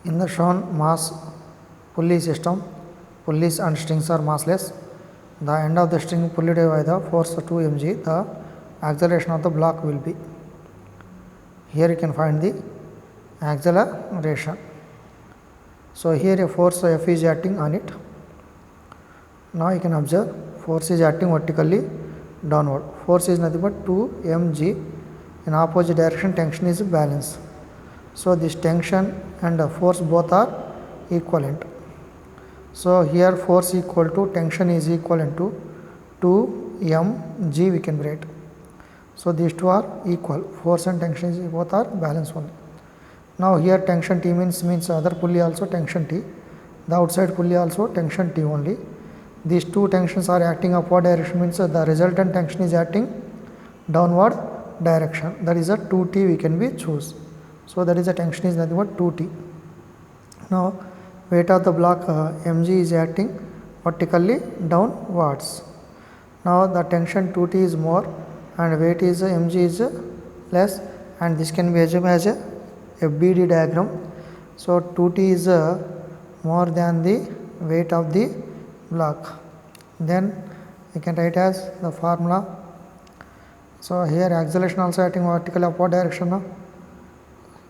In the shown mass pulley system, pulleys and strings are massless. The end of the string pulled by the force 2 mg, the acceleration of the block will be. Here you can find the acceleration. So here a force F is acting on it. Now you can observe force is acting vertically downward. Force is nothing but 2 mg. In opposite direction tension is balanced. So this tension and force both are equivalent. So here force equal to tension is equivalent to 2 mg we can write. So these two are equal. Force and tension is both are balanced only. Now here tension T means other pulley also tension T. The outside pulley also tension T only. These two tensions are acting upward direction means the resultant tension is acting downward direction. That is a 2T we can be choose. So that is the tension is nothing but 2T. Now weight of the block mg is acting vertically downwards. Now the tension 2T is more and weight is mg is less, and this can be assumed as a FBD diagram. So 2T is more than the weight of the block. Then you can write as the formula. So here acceleration also acting vertically upward direction. Now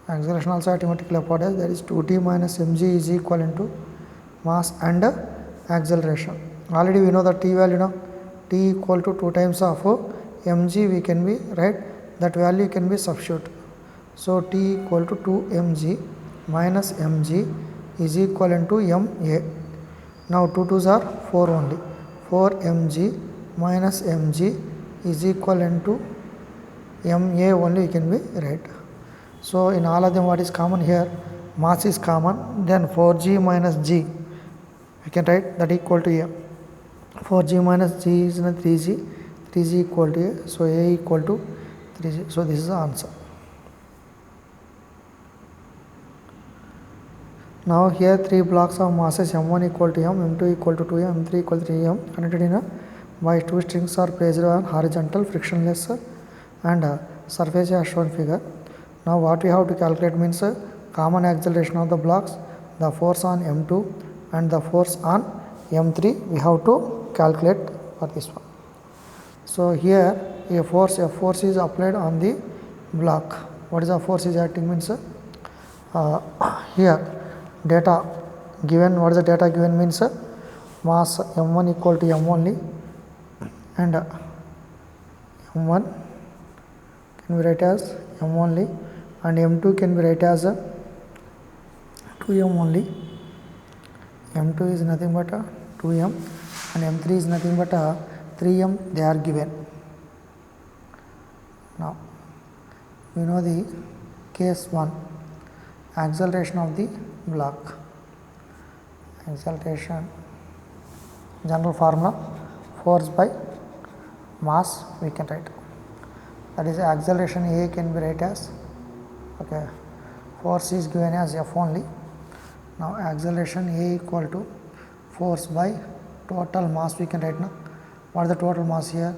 acceleration also acting vertically upward, that is 2T minus mg is equivalent to mass and acceleration. Already we know the T value now. T equal to 2 times of mg we can be right, that value can be substitute. So T equal to 2 mg minus mg is equivalent to ma. Now 2 2's are 4 only. 4 mg minus mg is equivalent to ma only we can be right. So in all of them what is common here? Mass is common, then 4g minus g we can write that equal to a. 4g minus g is 3g, 3g equal to a, so a equal to 3g. So this is the answer. Now here three blocks of masses m1 equal to m, m2 equal to 2m, m3 equal to 3m connected in a by two strings are placed on horizontal frictionless and surface as shown figure. Now what we have to calculate means common acceleration of the blocks, the force on m2 and the force on m3 we have to calculate for this one. So here a force is applied on the block. What is the force is acting means here data given, what is the data given means mass m1 equal to m only, and m1 can be write as m only, and m2 can be write as 2m only. m2 is nothing but 2m and m3 is nothing but 3m they are given. Now we know the case 1, acceleration of the block. Acceleration general formula, force by mass we can write, that is acceleration A can be write as, okay, force is given as F only. Now acceleration A equal to force by total mass we can write now. What is the total mass here?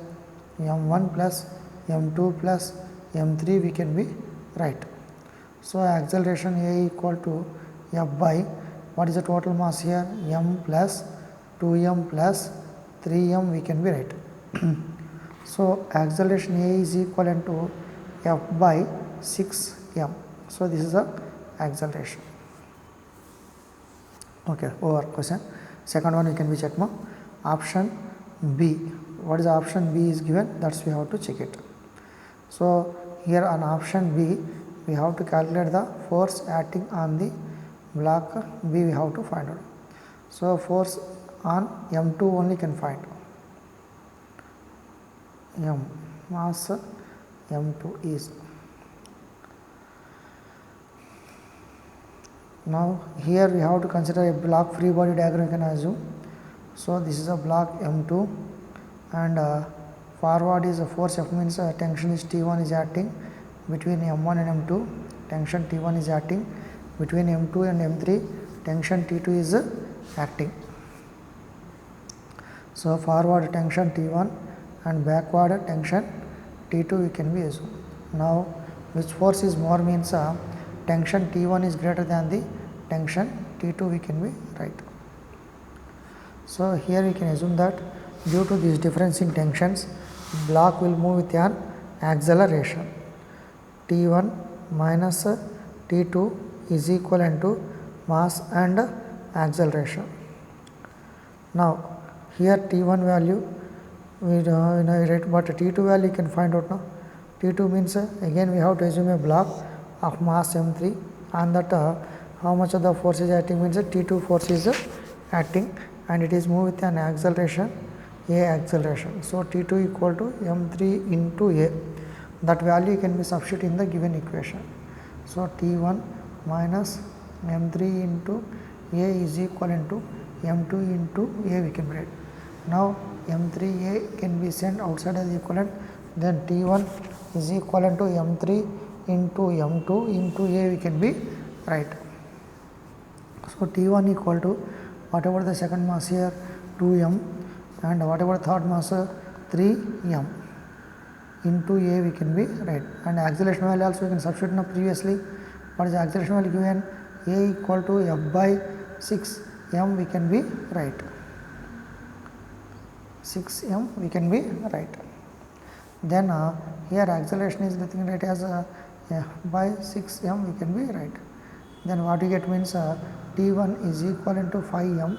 m1 plus m2 plus m3 we can be right. So acceleration A equal to F by, what is the total mass here? m plus 2m plus 3m we can be right. So acceleration A is equivalent to F by 6m. So this is the acceleration. Okay, over question. Second one you can be check now. Option B. What is the option B is given? That's we have to check it. So here on option B we have to calculate the force acting on the block B we have to find out. So force on m2 only can find. M mass m2 is. Now here we have to consider a block free body diagram you can assume. So this is a block m2 and forward is a force F means tension is T1 is acting between m1 and m2, tension T1 is acting between m2 and m3, tension T2 is acting. So forward tension T1 and backward tension T2 we can be assumed. Now which force is more means tension T1 is greater than the tension T2 we can be write. So here we can assume that due to this difference in tensions, block will move with an acceleration. T1 minus T2 is equivalent to mass and acceleration. Now here T1 value we write, but T2 value you can find out now. T2 means again we have to assume a block of mass m3, and that how much of the force is acting means T2 force is acting, and it is moved with an acceleration a acceleration. So T2 equal to m3 into a, that value can be substituted in the given equation. So T1 minus m3 into a is equivalent to m2 into a we can write. Now m3a can be sent outside as equivalent, then T1 is equivalent to m3 into m2 into a we can be write. So T1 equal to whatever the second mass here 2m, and whatever third mass 3m into a we can be write, and acceleration value also we can substitute now previously. What is the acceleration value given? A equal to f by 6m we can be write. 6m we can be write. Then here acceleration is nothing right as f by 6m we can be write. Then what you get means T1 is equivalent to 5m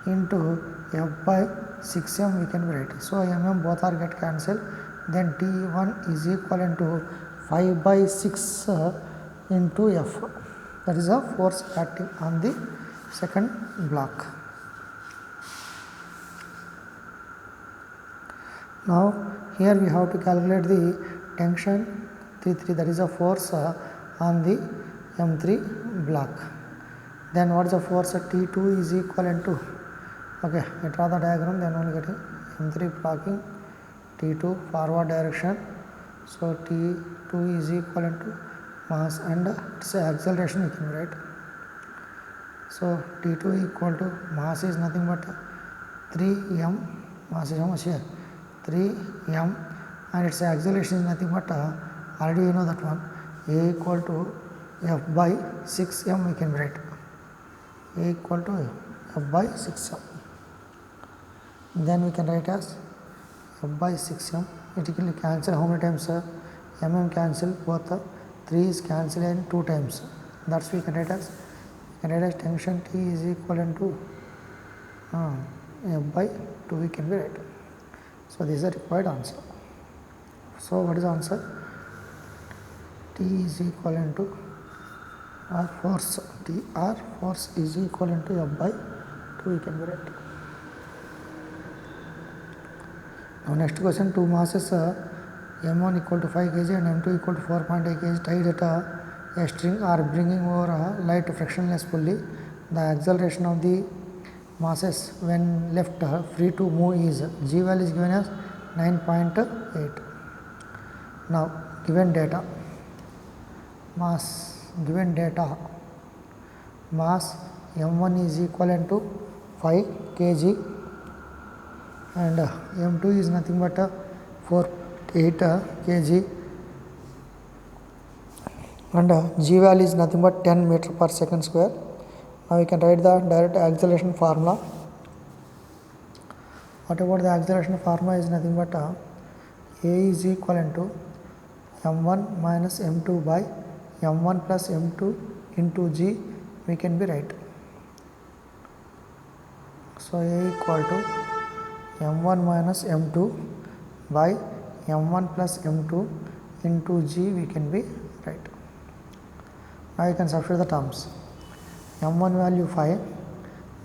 into f by 6m we can be write. So mm both are get cancelled. Then T1 is equivalent to 5 by 6 into f. That is a force acting on the second block. Now here we have to calculate the tension T3, that is a force on the M3 block. Then what is the force at T2 is equivalent to, okay, I draw the diagram, then only getting M3 blocking T2 forward direction. So T2 is equivalent to mass and its acceleration we can write. So T2 equal to mass is nothing but 3m, mass is how much here? 3m, and its acceleration is nothing but already you know that one, a equal to f by 6m we can write. A equal to f by 6m. Then we can write as f by 6m. It will cancel how many times? Mm cancel both. 3 is cancelled in 2 times. That's we can write as tension T is equivalent to f by 2 we can be write. So this is the required answer. So what is the answer? T is equivalent to R force. R force is equivalent to f by 2 we can be write. Now next question, two masses m1 equal to 5 kg and m2 equal to 4.8 kg tied at a string are bringing over a light frictionless pulley. The acceleration of the masses when left free to move is g value is given as 9.8. Now given data, mass given data, mass m1 is equivalent to 5 kg and m2 is nothing but 4.8 kg, and g value is nothing but 10 meter per second square. Now we can write the direct acceleration formula. What about the acceleration formula is nothing but a is equivalent to m1 minus m2 by m1 plus m2 into g we can be write. So a equal to m1 minus m2 by m1 plus m2 into g we can be write. Now you can substitute the terms. M1 value 5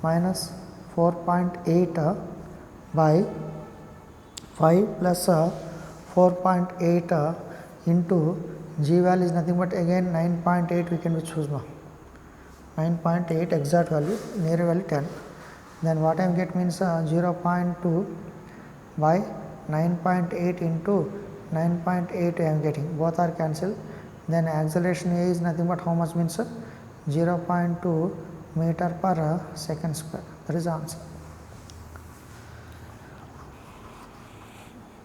minus 4.8 by 5 plus 4.8 into g value is nothing but again 9.8 we can choose now. 9.8 exact value, near value 10. Then what I get means 0.2 by 9.8 into 9.8 I am getting, both are cancelled. Then acceleration A is nothing but how much means 0.2 meter per second square. That is the answer.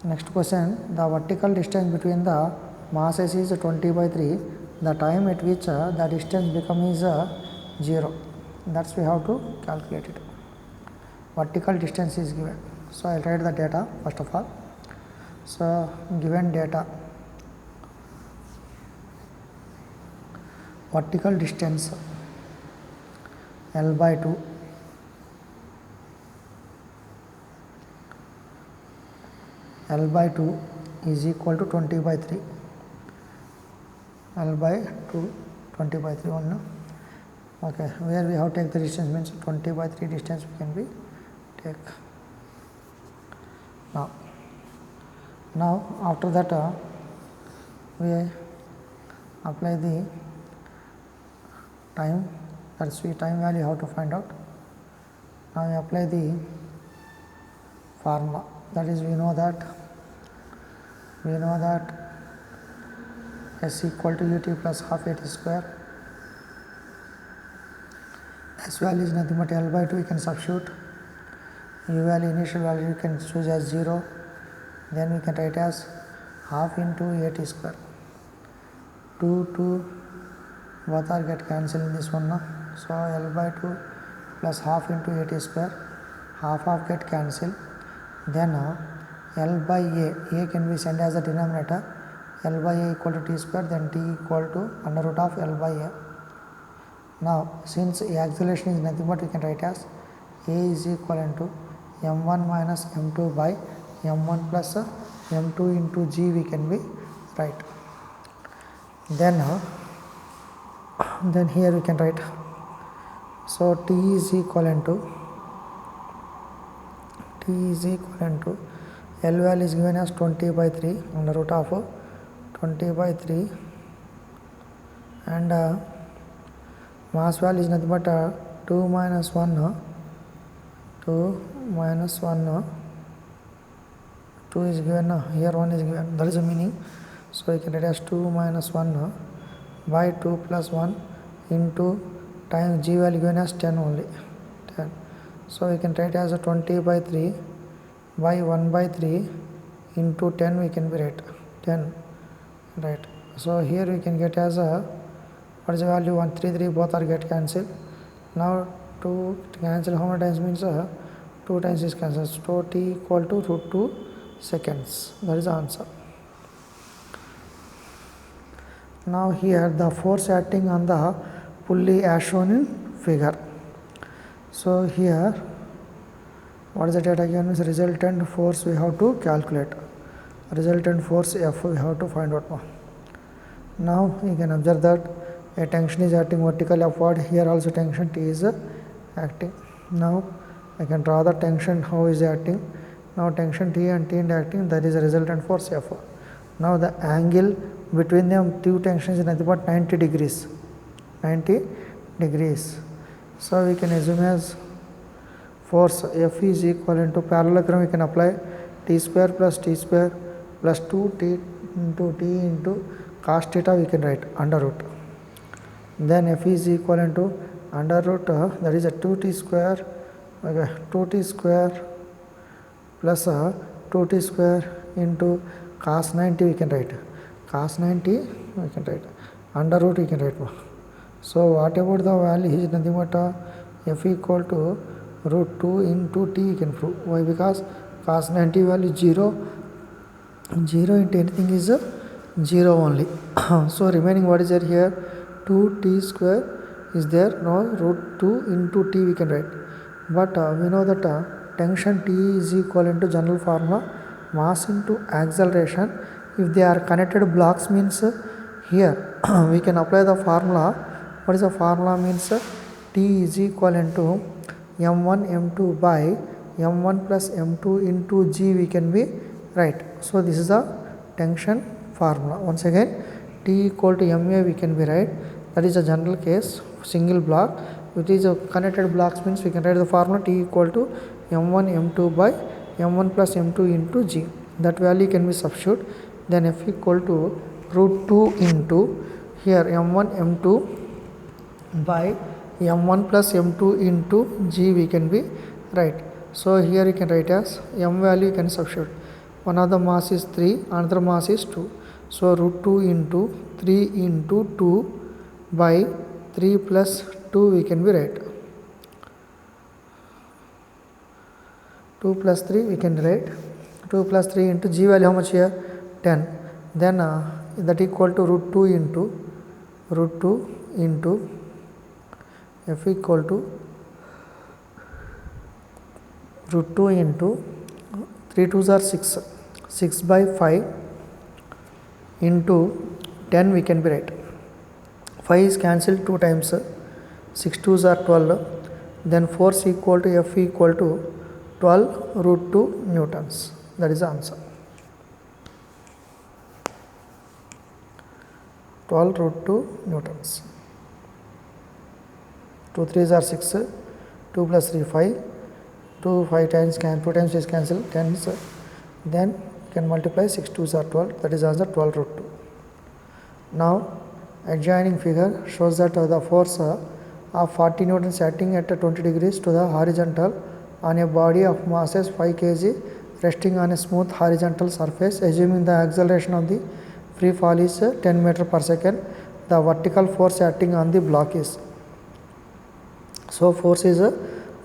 Next question, the vertical distance between the masses is 20 by 3. The time at which the distance becomes 0. That's we have to calculate it. Vertical distance is given. So I'll write the data first of all. So given data, vertical distance L by 2, L by 2 is equal to 20 by 3. L by 2, 20 by 3 1. Okay, where we have to take the distance means 20 by 3 distance we can be take. Now after that we apply the time, that's the time value how to find out. Now we apply the formula, that is we know that S equal to ut plus half at square. S value is nothing but L by 2, you can substitute. U value, initial value you can choose as 0, then we can write as half into at square. 2 both are get cancelled in this one now. So L by 2 plus half into at square, half get cancelled. Then L by a can be sent as a denominator. L by a equal to t square, then t equal to under root of L by a. Now since acceleration is nothing but we can write as a is equal to m1 minus m2 by m1 plus m2 into g we can be write. Then here we can write, so t is equal to L value is given as 20 by 3 under root of 20 by 3 and mass value is nothing but 2 minus 1, 2 is given, here 1 is given, that is the meaning. So you can write as 2 minus 1 by 2 plus 1 into time g value given as 10 only, 10. So we can write as a 20 by 3 by 1 by 3 into 10 we can be write 10, right. So here we can get as a, what is the value, 1 3 3 both are get cancelled. Now 2 cancel how many times means 2 times is cancelled, so t equal to root 2 seconds, that is the answer. Now here the force acting on the pulley as shown in figure. So here what is the data given is resultant force we have to calculate, resultant force F we have to find out. Now you can observe that a tension is acting vertically upward, here also tension T is acting. Now I can draw the tension how is acting. Now tension T and acting, that is a resultant force F. Now the angle between them two tensions is nothing but 90 degrees. So we can assume as force F is equal to parallelogram, we can apply t square plus 2t into cos theta we can write under root. Then F is equal to under root, that is a 2t square, okay, 2t square plus 2t square into cos 90 we can write, cos 90 we can write, under root we can write. So what about the value is nothing but F equal to root 2 into t we can prove. Why? Because cos 90 value 0 into anything is 0 only. So remaining what is there here, 2t square is there. Now root 2 into t we can write, but we know that tension T is equal to general formula mass into acceleration. If they are connected blocks means here we can apply the formula. What is the formula means T is equal to m1 m2 by m1 plus m2 into g we can be right. So this is the tension formula. Once again, T equal to ma we can be right, that is a general case single block. It is a connected blocks means we can write the formula T equal to m1 m2 by m1 plus m2 into g. That value can be substitute. Then F equal to root 2 into here m1 m2 by m1 plus m2 into g we can be right. So here you can write as m value you can substitute. One of the mass is 3, another mass is 2. So root 2 into 3 into 2 by 3 plus 2 we can be write. 2 plus 3 we can write. 2 plus 3 into G value how much here? 10. Then that equal to root 2 into F equal to root 2 into 3 2s are 6. 6 by 5 into 10 we can be write. 5 is cancelled 2 times. 6 2s are 12. Then force equal to F equal to 12 root 2 newtons. That is the answer. 12 root 2 newtons. 2 3s are 6. 2 plus 3 5. 2 5 times 2 times is cancelled 10. Then you can multiply 6 2s are 12. That is answer 12 root 2. Now adjoining figure shows that the force of 40 newtons acting at 20 degrees to the horizontal on a body of masses 5 kg resting on a smooth horizontal surface, assuming the acceleration of the free fall is 10 meter per second. The vertical force acting on the block is. So force is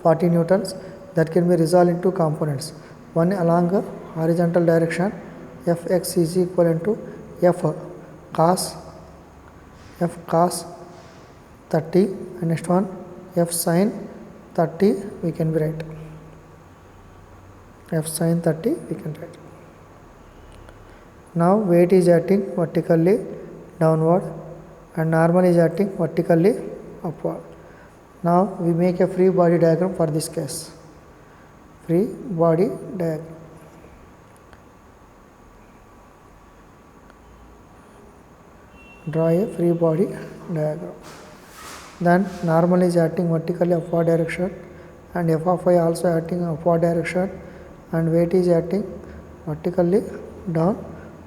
40 newtons that can be resolved into components. One along horizontal direction, Fx is equivalent to F cos 30, and next one F sin 30 we can be write. F sin 30 we can write. Now weight is acting vertically downward and normal is acting vertically upward. Now we make a free body diagram for this case. Free body diagram. Draw a free body diagram. Then normal is acting vertically upward direction and f of y also acting upward direction, and weight is acting vertically down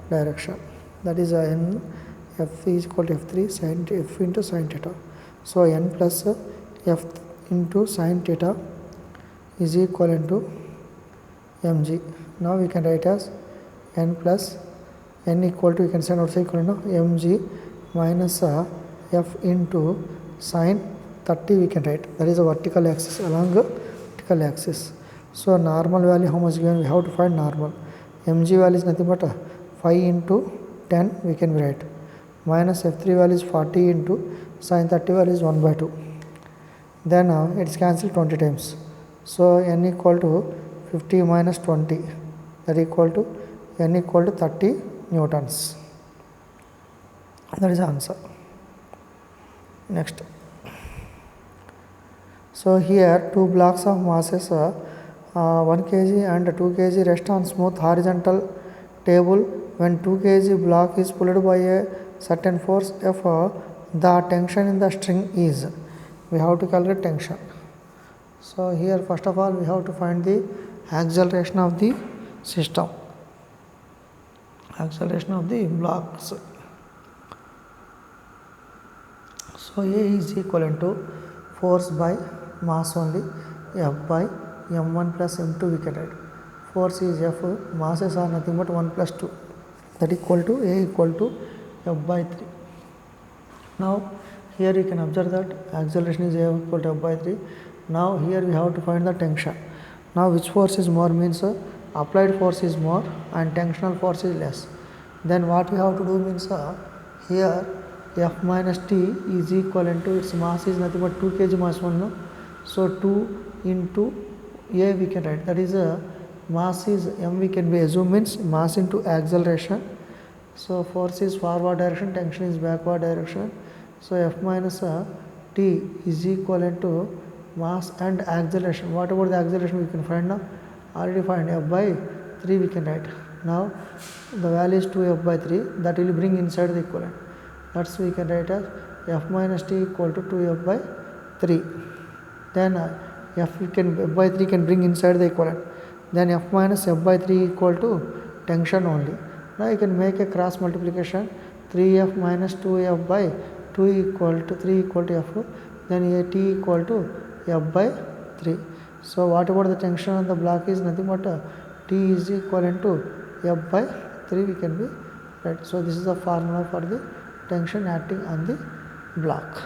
direction. That is n f is equal to f3 sin f into sin theta. So n plus f into sin theta is equivalent to mg. Now we can write as n plus n equal to, you can send outside equal to mg minus f into sin 30 we can write. That is the vertical axis along the vertical axis. So normal value how much given? We have to find normal. mg value is nothing but 5 into 10 we can write, minus f3 value is 40 into sin 30 value is 1 by 2. Then it is cancelled 20 times. So n equal to 50 minus 20, that equal to n equal to 30 newtons. That is the answer. Next. So here two blocks of masses 1 kg and 2 kg rest on smooth horizontal table. When 2 kg block is pulled by a certain force F, the tension in the string is. We have to calculate tension. So here first of all we have to find the acceleration of the system. Acceleration of the blocks. So A is equivalent to force by mass only, F by m1 plus m2 we can write. Force is F, masses are nothing but 1 plus 2, that equal to A equal to F by 3. Now here you can observe that acceleration is A equal to F by 3. Now here we have to find the tension. Now which force is more means applied force is more and tensional force is less. Then what we have to do means here F minus T is equivalent to, its mass is nothing but 2 kg mass 1. No? So 2 into A we can write, that is mass is m we can be assume means mass into acceleration. So force is forward direction, tension is backward direction. So F minus T is equivalent to mass and acceleration. What about the acceleration we can find now? Already find F by 3 we can write. Now the value is 2F by 3, that will bring inside the equivalent. That's we can write as F minus T equal to 2F by 3. Then F by 3 can bring inside the equivalent. Then F minus F by 3 equal to tension only. Now you can make a cross multiplication, 3F minus 2F by 2 equal to 3 equal to F, then A T equal to F by 3. So what about the tension on the block is nothing but T is equivalent to F by 3 we can be right. So this is the formula for the tension acting on the block.